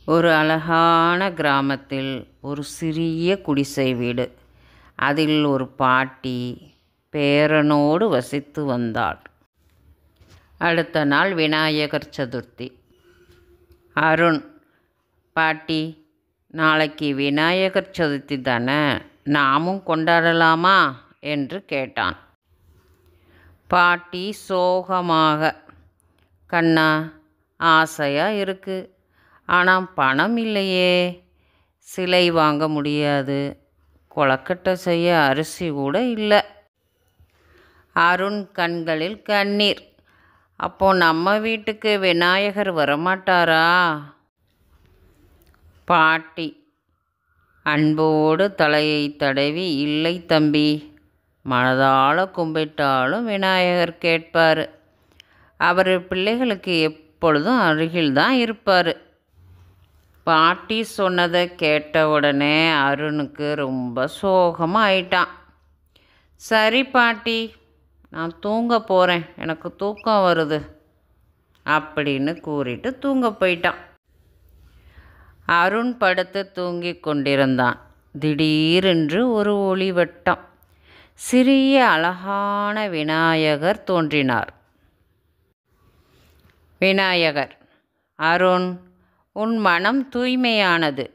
ஒரு அழகான கிராமத்தில் ஒரு சிறிய குடிசை வீடு. அதில் ஒரு பாட்டி பேரனோடு வசித்து வந்தாள். அடுத்த நாள் விநாயகர் சதுர்த்தி. அருண், பாட்டி, நாளைக்கு விநாயகர் சதுர்த்தி தானே, நாமும் கொண்டாடலாமா என்று கேட்டான். பாட்டி சோகமாக, கண்ணா, ஆசையாக இருக்கு, ஆனால் பணம் இல்லையே, சிலை வாங்க முடியாது, கொழக்கட்டை செய்ய அரிசி கூட இல்லை. அருண் கண்களில் கண்ணீர். அப்போ நம்ம வீட்டுக்கு விநாயகர் வரமாட்டாரா? பாட்டி அன்போடு தலையை தடவி, இல்லை தம்பி, மனதால் கும்பிட்டாலும் விநாயகர் கேட்பார். அவர் பிள்ளைகளுக்கு எப்பொழுதும் அருகில்தான் இருப்பார். பாட்டி சொன்னதை கேட்ட உடனே அருணுக்கு ரொம்ப சோகமாக ஆயிட்டான். சரி பாட்டி, நான் தூங்க போகிறேன், எனக்கு தூக்கம் வருது அப்படின்னு கூறிட்டு தூங்க போயிட்டான். அருண் படுத்து தூங்கி கொண்டிருந்தான். திடீரென்று ஒரு ஒளிவட்டம். சிறிய அழகான விநாயகர் தோன்றினார். விநாயகர், அருண், உன் மனம் தூய்மையானது.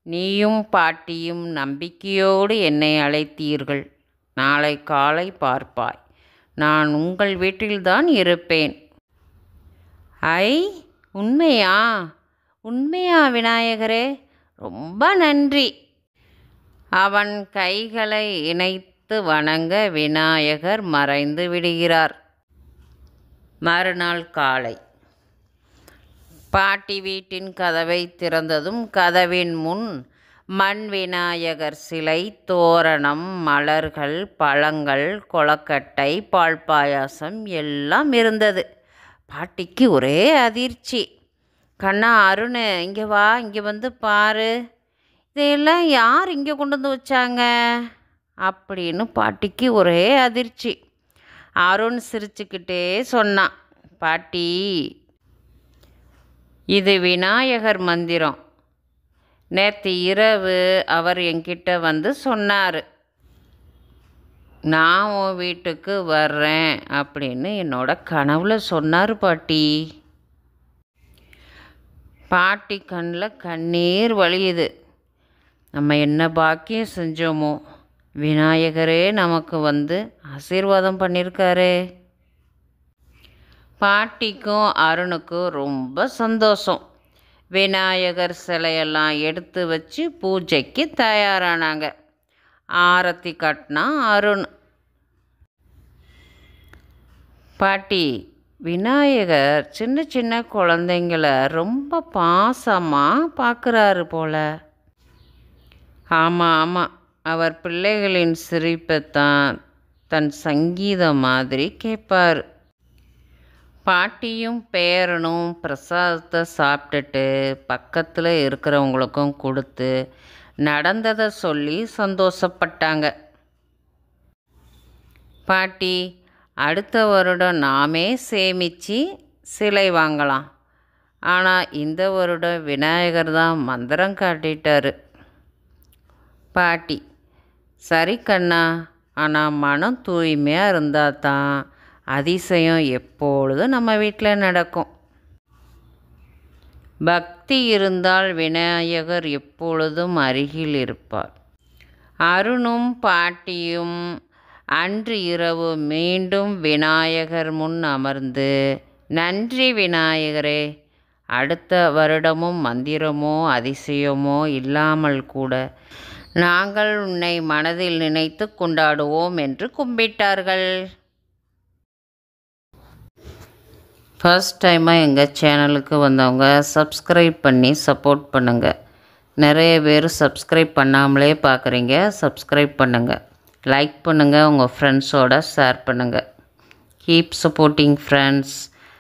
நீயும் பாட்டியும் நம்பிக்கையோடு என்னை அழைத்தீர்கள். நாளை காலை பார்ப்பாய், நான் உங்கள் வீட்டில்தான் இருப்பேன். ஐ, உண்மையா? உண்மையா விநாயகரே? ரொம்ப நன்றி. அவன் கைகளை இணைத்து வணங்க விநாயகர் மறைந்து விடுகிறார். மறுநாள் காலை பாட்டி வீட்டின் கதவை திறந்ததும் கதவின் முன் மண் விநாயகர் சிலை, தோரணம், மலர்கள், பழங்கள், கொழக்கட்டை, பால் பாயாசம் எல்லாம் இருந்தது. பாட்டிக்கு ஒரே அதிர்ச்சி. கண்ணா, அருண், இங்கே வா, இங்கே வந்து பாரு, இதையெல்லாம் யார் இங்கே கொண்டு வந்து வச்சாங்க அப்படின்னு பாட்டிக்கு ஒரே அதிர்ச்சி. அருண் சிரிச்சுக்கிட்டே சொன்னான், பாட்டி, இது விநாயகர் மந்திரம். நேற்று இரவு அவர் என்கிட்ட வந்து சொன்னார், நான் உன் வீட்டுக்கு வர்றேன் அப்படின்னு என்னோட கனவுல சொன்னார் பாட்டி. பாட்டி கண்ணில் கண்ணீர் வழியுது. நம்ம என்ன பாக்கியம் செஞ்சோமோ, விநாயகரே நமக்கு வந்து ஆசீர்வாதம் பண்ணியிருக்காரே. பாட்டிக்கும் அருணுக்கும் ரொம்ப சந்தோஷம். விநாயகர் சிலையெல்லாம் எடுத்து வச்சு பூஜைக்கு தயாரானாங்க. ஆரத்தி கட்டினா அருண். பாட்டி, விநாயகர் சின்ன சின்ன குழந்தைங்கள ரொம்ப பாசமாக பார்க்குறாரு போல. ஆமாம் ஆமாம், அவர் பிள்ளைகளின் சிரிப்பைத்தான் தன் சங்கீதம் மாதிரி கேட்பார். பாட்டியும் பேரனும் பிரசாதத்தை சாப்பிட்டுட்டு பக்கத்தில் இருக்கிறவங்களுக்கும் கொடுத்து நடந்ததை சொல்லி சந்தோஷப்பட்டாங்க. பாட்டி, அடுத்த வருடம் நாமே சேமித்து சிலை வாங்கலாம். ஆனால் இந்த வருடம் விநாயகர் தான் மந்திரம் காட்டிட்டாரு. பாட்டி, சரி கண்ணா, ஆனால் மனம் தூய்மையாக இருந்தால் தான் அதிசயம் எப்பொழுதும் நம்ம வீட்டில் நடக்கும். பக்தி இருந்தால் விநாயகர் எப்பொழுதும் அருகில் இருப்பார். அருணும் பாட்டியும் அன்று இரவு மீண்டும் விநாயகர் முன் அமர்ந்து, நன்றி விநாயகரே, அடுத்த வருடமும் மந்திரமோ அதிசயமோ இல்லாமல் கூட நாங்கள் உன்னை மனதில் நினைத்து கொண்டாடுவோம் என்று கும்பிட்டார்கள். ஃபர்ஸ்ட் டைமாக எங்கள் சேனலுக்கு வந்தவங்க சப்ஸ்கிரைப் பண்ணி சப்போர்ட் பண்ணுங்கள். நிறைய பேர் சப்ஸ்கிரைப் பண்ணாமலே பார்க்குறீங்க, சப்ஸ்கிரைப் பண்ணுங்கள், லைக் பண்ணுங்கள், உங்கள் ஃப்ரெண்ட்ஸோட ஷேர் பண்ணுங்கள். Keep supporting friends.